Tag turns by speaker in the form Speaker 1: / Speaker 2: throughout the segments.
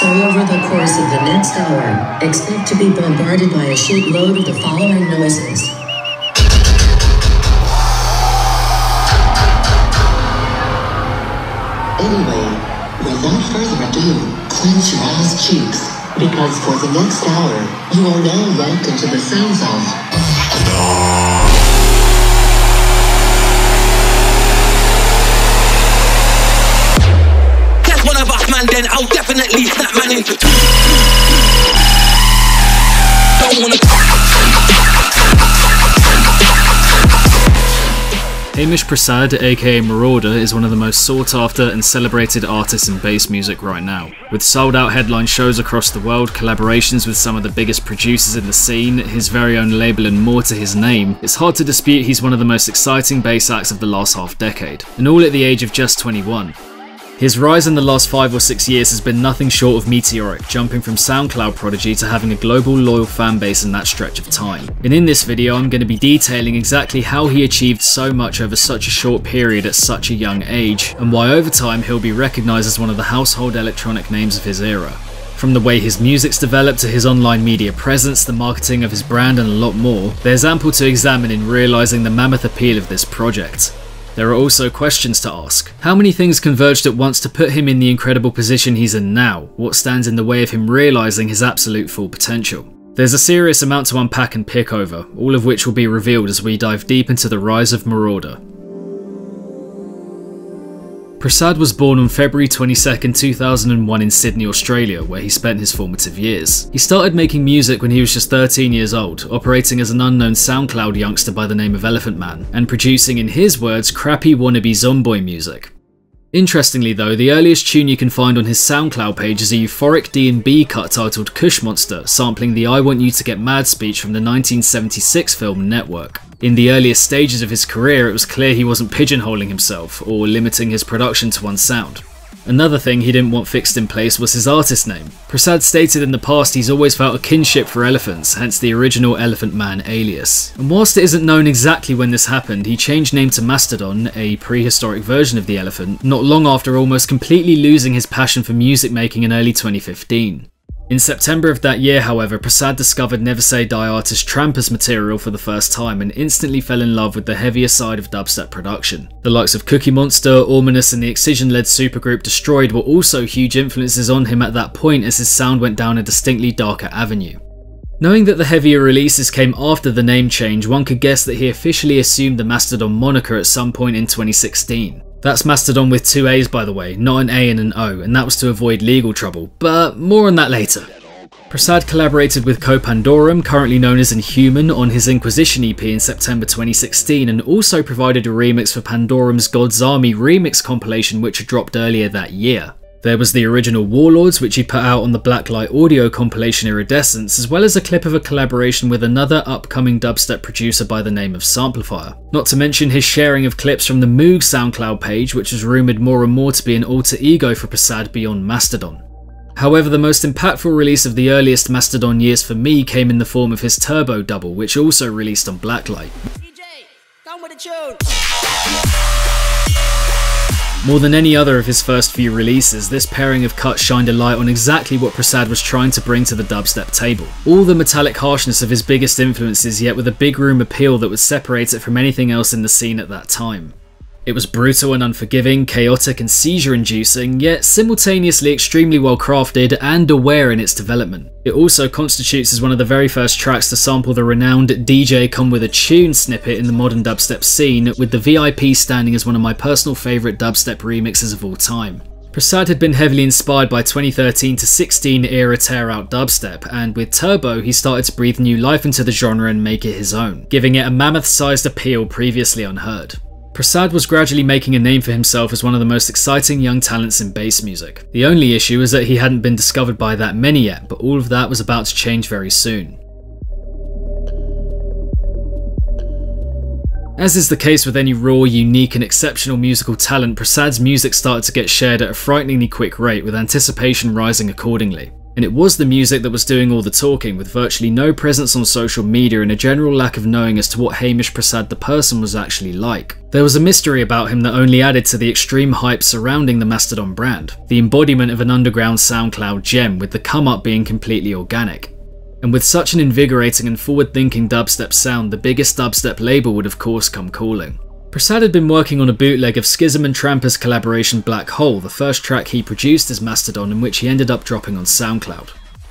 Speaker 1: So over the course of the next hour, expect to be bombarded by a shitload of the following noises. Anyway, without further ado, clench your ass cheeks, because for the next hour, you are now locked into the sounds of...
Speaker 2: One of us, man, then I'll definitely snap man into two. Don't wanna.
Speaker 3: Hamish Prasad, aka Marauda, is one of the most sought after and celebrated artists in bass music right now. With sold out headline shows across the world, collaborations with some of the biggest producers in the scene, his very own label and more to his name, it's hard to dispute he's one of the most exciting bass acts of the last half decade, and all at the age of just 21. His rise in the last 5 or 6 years has been nothing short of meteoric, jumping from Soundcloud prodigy to having a global loyal fanbase in that stretch of time. And in this video I'm going to be detailing exactly how he achieved so much over such a short period at such a young age, and why over time he'll be recognised as one of the household electronic names of his era. From the way his music's developed to his online media presence, the marketing of his brand and a lot more, there's ample to examine in realising the mammoth appeal of this project. There are also questions to ask. How many things converged at once to put him in the incredible position he's in now? What stands in the way of him realising his absolute full potential? There's a serious amount to unpack and pick over, all of which will be revealed as we dive deep into the Rise of MARAUDA. Prasad was born on February 22nd, 2001 in Sydney, Australia, where he spent his formative years. He started making music when he was just 13 years old, operating as an unknown Soundcloud youngster by the name of Elephant Man, and producing, in his words, crappy wannabe zomboy music. Interestingly though, the earliest tune you can find on his Soundcloud page is a euphoric D&B cut titled Kush Monster, sampling the I Want You to Get Mad speech from the 1976 film Network. In the earliest stages of his career, it was clear he wasn't pigeonholing himself, or limiting his production to one sound. Another thing he didn't want fixed in place was his artist name. Prasad stated in the past he's always felt a kinship for elephants, hence the original Elephant Man alias. And whilst it isn't known exactly when this happened, he changed name to Mastodon, a prehistoric version of the elephant, not long after almost completely losing his passion for music making in early 2015. In September of that year, however, Prasad discovered Never Say Die artist Tramper's material for the first time and instantly fell in love with the heavier side of dubstep production. The likes of Cookie Monster, Ominous and the Acyan-led supergroup Destroyed were also huge influences on him at that point as his sound went down a distinctly darker avenue. Knowing that the heavier releases came after the name change, one could guess that he officially assumed the Mastodon moniker at some point in 2016. That's Mastodon with 2 A's by the way, not an A and an O, and that was to avoid legal trouble, but more on that later. Prasad collaborated with Co-Pandorum, currently known as Inhuman, on his Inquisition EP in September 2016 and also provided a remix for Pandorum's God's Army remix compilation which had dropped earlier that year. There was the original Warlords, which he put out on the Blacklight Audio compilation Iridescence, as well as a clip of a collaboration with another upcoming dubstep producer by the name of Samplifier. Not to mention his sharing of clips from the Moog Soundcloud page, which was rumoured more and more to be an alter ego for Prasad beyond Mastodon. However, the most impactful release of the earliest Mastodon years for me came in the form of his Turbo double, which also released on Blacklight.
Speaker 2: DJ, come with the tune.
Speaker 3: More than any other of his first few releases, this pairing of cuts shined a light on exactly what Prasad was trying to bring to the dubstep table. All the metallic harshness of his biggest influences, yet with a big room appeal that would separate it from anything else in the scene at that time. It was brutal and unforgiving, chaotic and seizure-inducing, yet simultaneously extremely well crafted and aware in its development. It also constitutes as one of the very first tracks to sample the renowned DJ Come With A Tune snippet in the modern dubstep scene, with the VIP standing as one of my personal favourite dubstep remixes of all time. Prasad had been heavily inspired by 2013 to 16 era tear-out dubstep, and with Turbo he started to breathe new life into the genre and make it his own, giving it a mammoth-sized appeal previously unheard. Prasad was gradually making a name for himself as one of the most exciting young talents in bass music. The only issue is that he hadn't been discovered by that many yet, but all of that was about to change very soon. As is the case with any raw, unique and exceptional musical talent, Prasad's music started to get shared at a frighteningly quick rate, with anticipation rising accordingly. And it was the music that was doing all the talking, with virtually no presence on social media and a general lack of knowing as to what Hamish Prasad the person was actually like. There was a mystery about him that only added to the extreme hype surrounding the Mastodon brand, the embodiment of an underground SoundCloud gem, with the come-up being completely organic. And with such an invigorating and forward-thinking dubstep sound, the biggest dubstep label would of course come calling. Prasad had been working on a bootleg of Schism and Tramper's collaboration Black Hole, the first track he produced as Mastodon, and which he ended up dropping on SoundCloud.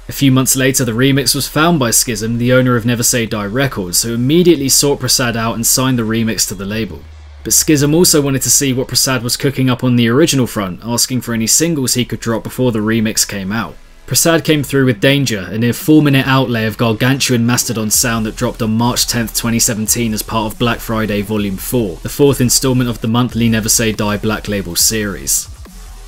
Speaker 3: A few months later, the remix was found by Schism, the owner of Never Say Die Records, who immediately sought Prasad out and signed the remix to the label. But Schism also wanted to see what Prasad was cooking up on the original front, asking for any singles he could drop before the remix came out. Prasad came through with Danger, a near 4-minute outlay of gargantuan Mastodon sound that dropped on March 10th, 2017 as part of Black Friday Volume 4, the 4th instalment of the monthly Never Say Die Black Label series.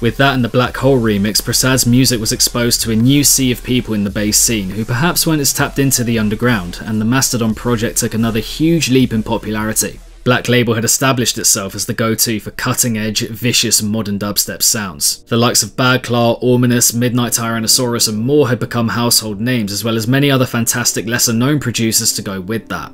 Speaker 3: With that and the Black Hole remix, Prasad's music was exposed to a new sea of people in the bass scene who perhaps weren't as tapped into the underground, and the Mastodon project took another huge leap in popularity. Black Label had established itself as the go-to for cutting-edge, vicious modern dubstep sounds. The likes of Bad Claw, Ominous, Midnight Tyrannosaurus and more had become household names, as well as many other fantastic lesser-known producers to go with that.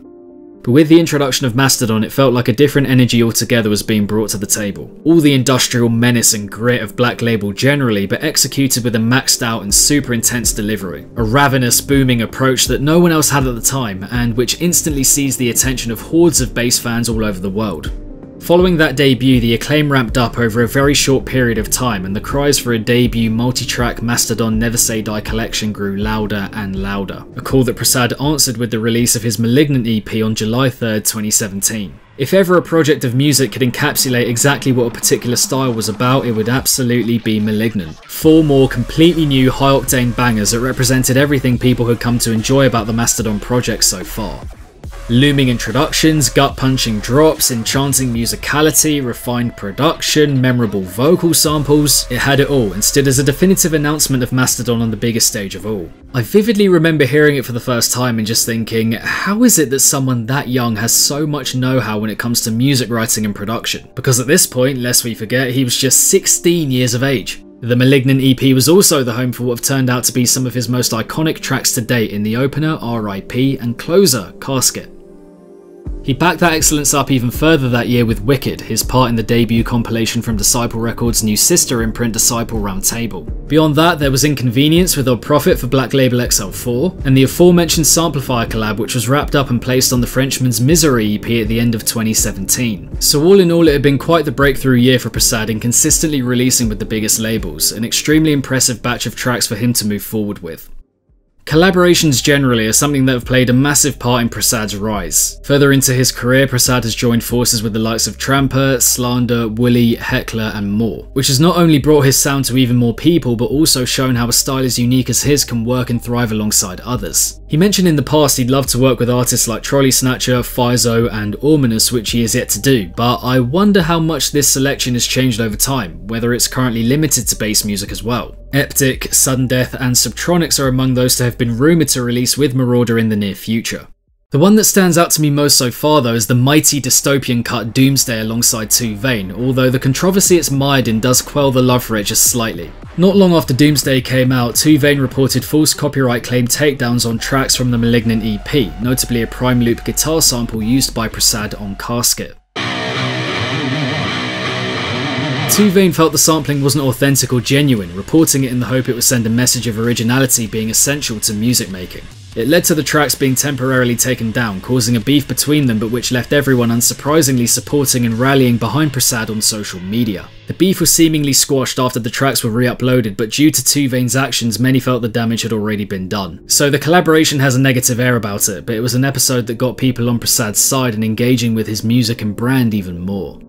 Speaker 3: But with the introduction of Mastodon, it felt like a different energy altogether was being brought to the table. All the industrial menace and grit of Black Label generally, but executed with a maxed out and super intense delivery. A ravenous, booming approach that no one else had at the time, and which instantly seized the attention of hordes of bass fans all over the world. Following that debut, the acclaim ramped up over a very short period of time, and the cries for a debut multi-track Mastodon Never Say Die collection grew louder and louder, a call that Prasad answered with the release of his Malignant EP on July 3rd, 2017. If ever a project of music could encapsulate exactly what a particular style was about, it would absolutely be Malignant. 4 more completely new high-octane bangers that represented everything people had come to enjoy about the Mastodon project so far. Looming introductions, gut-punching drops, enchanting musicality, refined production, memorable vocal samples, it had it all and stood as a definitive announcement of Mastodon on the biggest stage of all. I vividly remember hearing it for the first time and just thinking, how is it that someone that young has so much know-how when it comes to music writing and production? Because at this point, lest we forget, he was just 16 years of age. The Malignant EP was also the home for what have turned out to be some of his most iconic tracks to date in the opener, R.I.P. and closer, Casket. He backed that excellence up even further that year with Wicked, his part in the debut compilation from Disciple Records' new sister imprint Disciple Roundtable. Beyond that, there was Inconvenience with Odd Profit for Black Label XL4, and the aforementioned Samplifier collab, which was wrapped up and placed on the Frenchman's Misery EP at the end of 2017. So all in all, it had been quite the breakthrough year for Prasad in consistently releasing with the biggest labels, an extremely impressive batch of tracks for him to move forward with. Collaborations generally are something that have played a massive part in Prasad's rise. Further into his career, Prasad has joined forces with the likes of Tramper, Slander, Woolly, Heckler and more, which has not only brought his sound to even more people but also shown how a style as unique as his can work and thrive alongside others. He mentioned in the past he'd love to work with artists like Trolley Snatcher, Fizo and Ominous, which he is yet to do, but I wonder how much this selection has changed over time, whether it's currently limited to bass music as well. Eptic, Sudden Death and Subtronics are among those to have been rumoured to release with Marauda in the near future. The one that stands out to me most so far though is the mighty dystopian cut Doomsday alongside 2 Vane, although the controversy it's mired in does quell the love for it just slightly. Not long after Doomsday came out, 2 Vane reported false copyright claim takedowns on tracks from the Malignant EP, notably a prime loop guitar sample used by Prasad on Casket. 2 Vane felt the sampling wasn't authentic or genuine, reporting it in the hope it would send a message of originality being essential to music making. It led to the tracks being temporarily taken down, causing a beef between them but which left everyone unsurprisingly supporting and rallying behind Prasad on social media. The beef was seemingly squashed after the tracks were re-uploaded, but due to 2 Vane's actions many felt the damage had already been done. So the collaboration has a negative air about it, but it was an episode that got people on Prasad's side and engaging with his music and brand even more.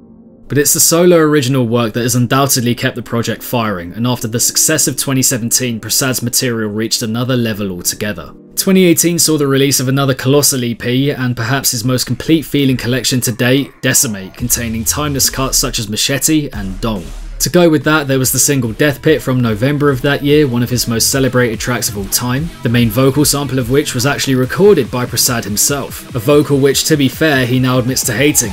Speaker 3: But it's the solo original work that has undoubtedly kept the project firing, and after the success of 2017, Prasad's material reached another level altogether. 2018 saw the release of another colossal EP, and perhaps his most complete feeling collection to date, Decimate, containing timeless cuts such as Machete and Dong. To go with that, there was the single Death Pit from November of that year, one of his most celebrated tracks of all time, the main vocal sample of which was actually recorded by Prasad himself, a vocal which, to be fair, he now admits to hating,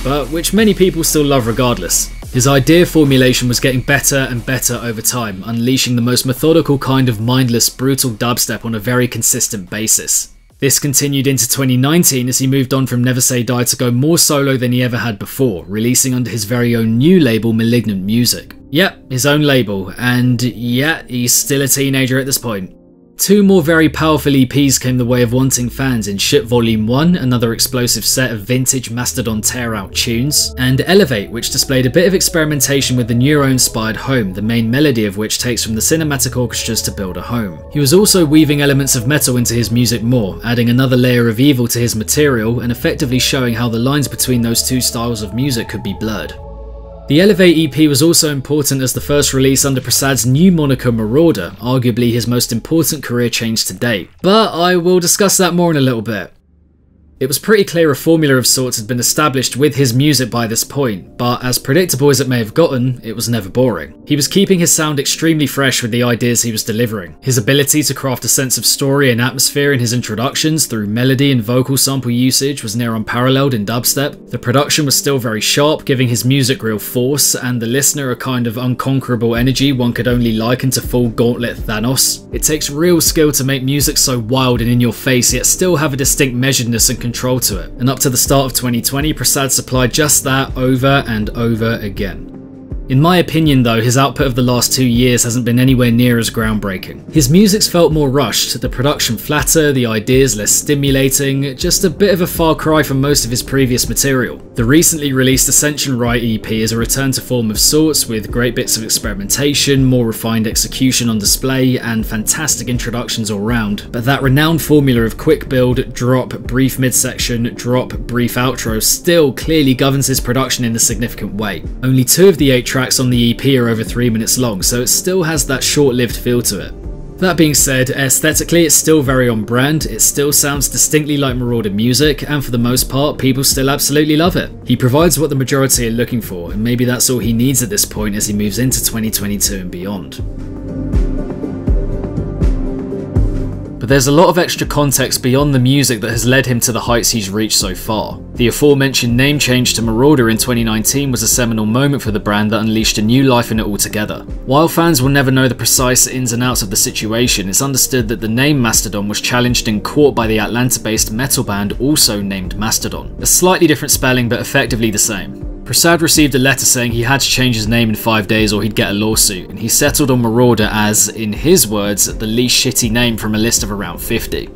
Speaker 3: but which many people still love regardless. His idea formulation was getting better and better over time, unleashing the most methodical kind of mindless, brutal dubstep on a very consistent basis. This continued into 2019 as he moved on from Never Say Die to go more solo than he ever had before, releasing under his very own new label, Malignant Music. Yep, his own label, and yeah, he's still a teenager at this point. Two more very powerful EPs came the way of wanting fans in Shit Volume 1, another explosive set of vintage Mastodon tear-out tunes, and Elevate, which displayed a bit of experimentation with the Neuro-inspired Home, the main melody of which takes from the cinematic orchestras to build a home. He was also weaving elements of metal into his music more, adding another layer of evil to his material and effectively showing how the lines between those two styles of music could be blurred. The Elevate EP was also important as the first release under Prasad's new moniker Marauda, arguably his most important career change to date, but I will discuss that more in a little bit. It was pretty clear a formula of sorts had been established with his music by this point, but as predictable as it may have gotten, it was never boring. He was keeping his sound extremely fresh with the ideas he was delivering. His ability to craft a sense of story and atmosphere in his introductions through melody and vocal sample usage was near unparalleled in dubstep. The production was still very sharp, giving his music real force, and the listener a kind of unconquerable energy one could only liken to full Gauntlet Thanos. It takes real skill to make music so wild and in your face, yet still have a distinct measuredness and control to it, and up to the start of 2020, Prasad supplied just that over and over again. In my opinion though, his output of the last 2 years hasn't been anywhere near as groundbreaking. His music's felt more rushed, the production flatter, the ideas less stimulating, just a bit of a far cry from most of his previous material. The recently released Ascension Right EP is a return to form of sorts, with great bits of experimentation, more refined execution on display, and fantastic introductions all round, but that renowned formula of quick build, drop, brief midsection, drop, brief outro still clearly governs his production in a significant way. Only 2 of the 8 tracks on the EP are over 3 minutes long, so it still has that short-lived feel to it. That being said, aesthetically it's still very on brand, it still sounds distinctly like Marauda music, and for the most part people still absolutely love it. He provides what the majority are looking for, and maybe that's all he needs at this point as he moves into 2022 and beyond. But there's a lot of extra context beyond the music that has led him to the heights he's reached so far. The aforementioned name change to Marauda in 2019 was a seminal moment for the brand that unleashed a new life in it altogether. While fans will never know the precise ins and outs of the situation, it's understood that the name Mastodon was challenged in court by the Atlanta-based metal band also named Mastodon. A slightly different spelling but effectively the same. Prasad received a letter saying he had to change his name in 5 days or he'd get a lawsuit, and he settled on Marauda as, in his words, the least shitty name from a list of around 50.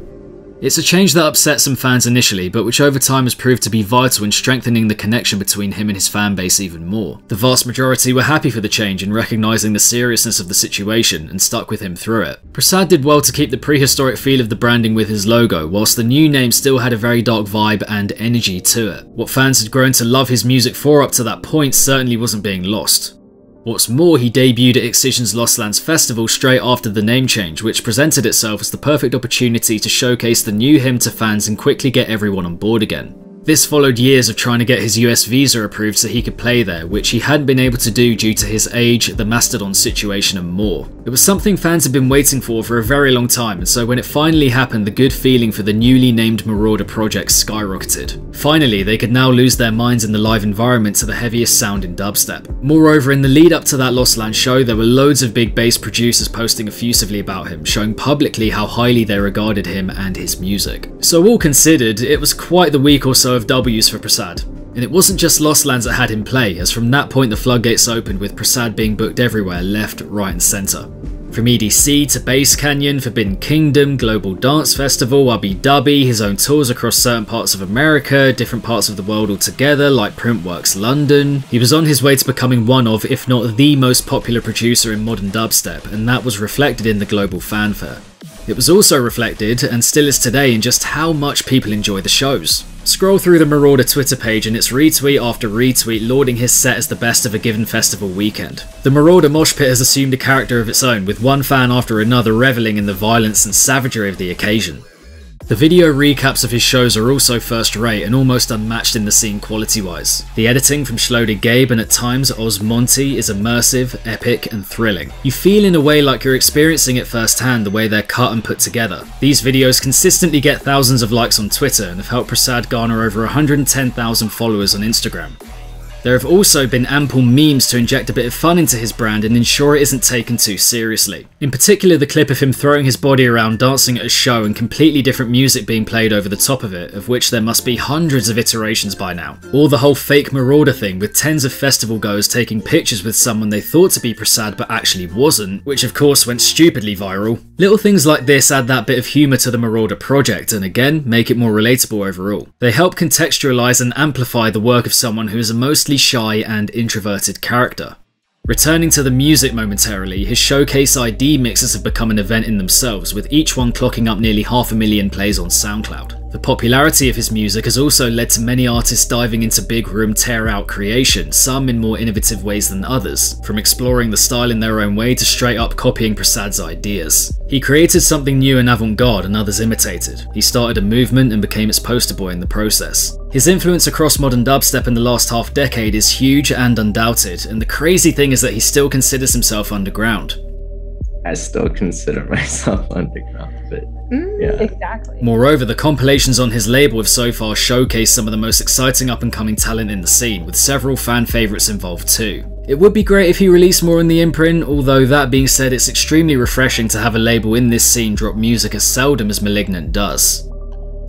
Speaker 3: It's a change that upset some fans initially, but which over time has proved to be vital in strengthening the connection between him and his fanbase even more. The vast majority were happy for the change and recognising the seriousness of the situation and stuck with him through it. Prasad did well to keep the prehistoric feel of the branding with his logo, whilst the new name still had a very dark vibe and energy to it. What fans had grown to love his music for up to that point certainly wasn't being lost. What's more, he debuted at Excision's Lost Lands Festival straight after the name change, which presented itself as the perfect opportunity to showcase the new him to fans and quickly get everyone on board again. This followed years of trying to get his US visa approved so he could play there, which he hadn't been able to do due to his age, the Mastodon situation and more. It was something fans had been waiting for a very long time, and so when it finally happened, the good feeling for the newly named Marauda project skyrocketed. Finally, they could now lose their minds in the live environment to the heaviest sound in dubstep. Moreover, in the lead up to that Lost Land show, there were loads of big bass producers posting effusively about him, showing publicly how highly they regarded him and his music. So all considered, it was quite the week or so of W's for Prasad. And it wasn't just Lost Lands that had him play, as from that point the floodgates opened with Prasad being booked everywhere, left, right and centre. From EDC to Bass Canyon, Forbidden Kingdom, Global Dance Festival, Abu Dhabi, his own tours across certain parts of America, different parts of the world altogether like Printworks London. He was on his way to becoming one of, if not the most popular producer in modern dubstep, and that was reflected in the global fanfare. It was also reflected, and still is today, in just how much people enjoy the shows. Scroll through the Marauda Twitter page and it's retweet after retweet lauding his set as the best of a given festival weekend. The Marauda mosh pit has assumed a character of its own, with one fan after another revelling in the violence and savagery of the occasion. The video recaps of his shows are also first rate and almost unmatched in the scene quality wise. The editing from Schlode Gabe and at times Oz Monty is immersive, epic and thrilling. You feel in a way like you're experiencing it firsthand the way they're cut and put together. These videos consistently get thousands of likes on Twitter and have helped Prasad garner over 110,000 followers on Instagram. There have also been ample memes to inject a bit of fun into his brand and ensure it isn't taken too seriously. In particular, the clip of him throwing his body around dancing at a show and completely different music being played over the top of it, of which there must be hundreds of iterations by now. Or the whole fake Marauda thing, with tens of festival goers taking pictures with someone they thought to be Prasad but actually wasn't, which of course went stupidly viral. Little things like this add that bit of humour to the Marauda project and again, make it more relatable overall. They help contextualise and amplify the work of someone who is a mostly shy and introverted character. Returning to the music momentarily, his Showcase ID mixes have become an event in themselves, with each one clocking up nearly 500,000 plays on Soundcloud. The popularity of his music has also led to many artists diving into big room tear-out creation, some in more innovative ways than others, from exploring the style in their own way to straight up copying Prasad's ideas. He created something new and avant-garde and others imitated. He started a movement and became its poster boy in the process. His influence across modern dubstep in the last half decade is huge and undoubted, and the crazy thing is that he still considers himself underground.
Speaker 4: I still consider myself underground, but yeah.
Speaker 5: Exactly.
Speaker 3: Moreover, the compilations on his label have so far showcased some of the most exciting up-and-coming talent in the scene, with several fan favourites involved too. It would be great if he released more in the imprint, although that being said, it's extremely refreshing to have a label in this scene drop music as seldom as Malignant does.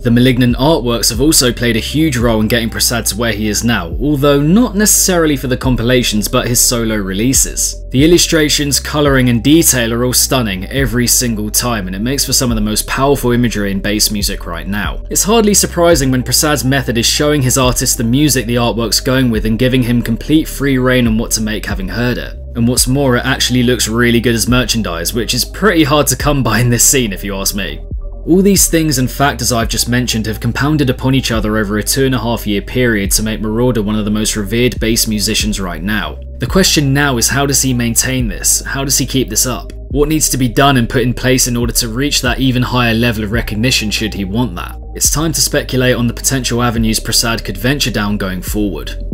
Speaker 3: The Malignant artworks have also played a huge role in getting Prasad to where he is now, although not necessarily for the compilations but his solo releases. The illustrations, colouring and detail are all stunning every single time, and it makes for some of the most powerful imagery in bass music right now. It's hardly surprising when Prasad's method is showing his artist the music the artwork's going with and giving him complete free reign on what to make having heard it. And what's more, it actually looks really good as merchandise, which is pretty hard to come by in this scene if you ask me. All these things and factors I've just mentioned have compounded upon each other over a 2.5 year period to make Marauda one of the most revered bass musicians right now. The question now is, how does he maintain this? How does he keep this up? What needs to be done and put in place in order to reach that even higher level of recognition should he want that? It's time to speculate on the potential avenues Prasad could venture down going forward.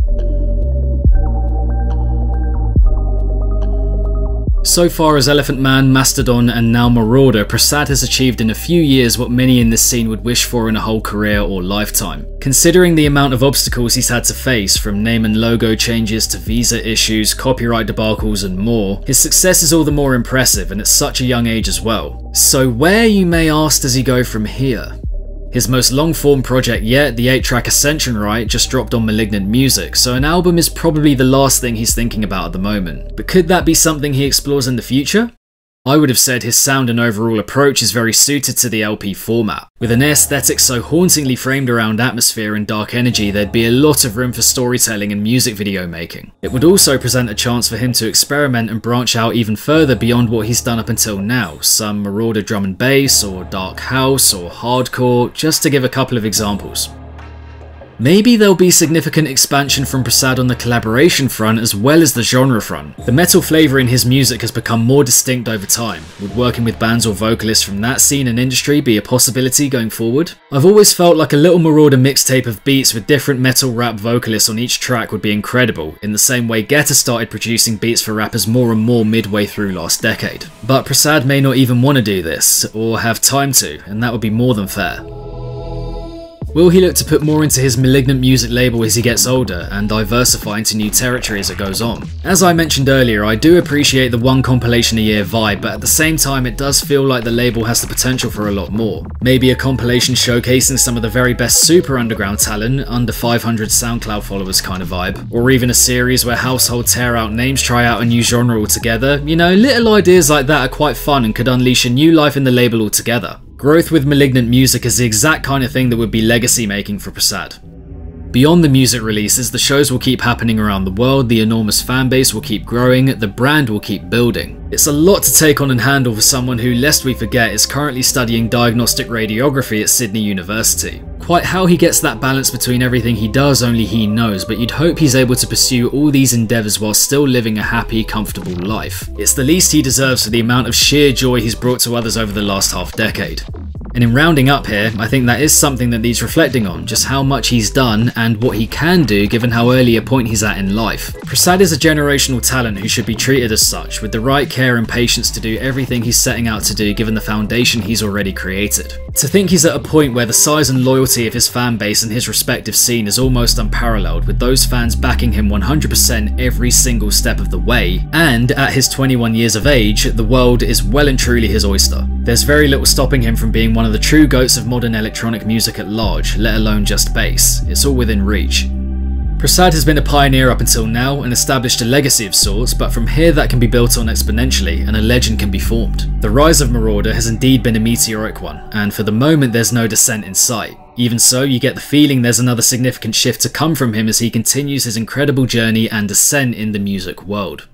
Speaker 3: So far as Elephant Man, Mastodon and now Marauda, Prasad has achieved in a few years what many in this scene would wish for in a whole career or lifetime. Considering the amount of obstacles he's had to face, from name and logo changes to visa issues, copyright debacles and more, his success is all the more impressive and at such a young age as well. So where, you may ask, does he go from here? His most long-form project yet, the 8-track Ascension Right, just dropped on Malignant Music, so an album is probably the last thing he's thinking about at the moment. But could that be something he explores in the future? I would have said his sound and overall approach is very suited to the LP format. With an aesthetic so hauntingly framed around atmosphere and dark energy, there'd be a lot of room for storytelling and music video making. It would also present a chance for him to experiment and branch out even further beyond what he's done up until now, some Marauda drum and bass, or dark house, or hardcore, just to give a couple of examples. Maybe there'll be significant expansion from Prasad on the collaboration front as well as the genre front. The metal flavour in his music has become more distinct over time. Would working with bands or vocalists from that scene and industry be a possibility going forward? I've always felt like a little Marauda mixtape of beats with different metal rap vocalists on each track would be incredible, in the same way Guetta started producing beats for rappers more and more midway through last decade. But Prasad may not even want to do this, or have time to, and that would be more than fair. Will he look to put more into his Malignant Music label as he gets older, and diversify into new territory as it goes on? As I mentioned earlier, I do appreciate the one compilation a year vibe, but at the same time it does feel like the label has the potential for a lot more. Maybe a compilation showcasing some of the very best super underground talent, under 500 SoundCloud followers kind of vibe, or even a series where household tear-out names try out a new genre altogether. You know, little ideas like that are quite fun and could unleash a new life in the label altogether. Growth with Malignant Music is the exact kind of thing that would be legacy making for Prasad. Beyond the music releases, the shows will keep happening around the world, the enormous fanbase will keep growing, the brand will keep building. It's a lot to take on and handle for someone who, lest we forget, is currently studying diagnostic radiography at Sydney University. Quite how he gets that balance between everything he does, only he knows, but you'd hope he's able to pursue all these endeavours while still living a happy, comfortable life. It's the least he deserves for the amount of sheer joy he's brought to others over the last half decade. And in rounding up here, I think that is something that needs reflecting on, just how much he's done and what he can do given how early a point he's at in life. Prasad is a generational talent who should be treated as such, with the right care and patience to do everything he's setting out to do given the foundation he's already created. To think he's at a point where the size and loyalty of his fan base and his respective scene is almost unparalleled, with those fans backing him 100% every single step of the way, and at his 21 years of age, the world is well and truly his oyster. There's very little stopping him from being one of the true goats of modern electronic music at large, let alone just bass. It's all within reach. Prasad has been a pioneer up until now and established a legacy of sorts, but from here that can be built on exponentially and a legend can be formed. The rise of Marauda has indeed been a meteoric one, and for the moment there's no descent in sight. Even so, you get the feeling there's another significant shift to come from him as he continues his incredible journey and ascent in the music world.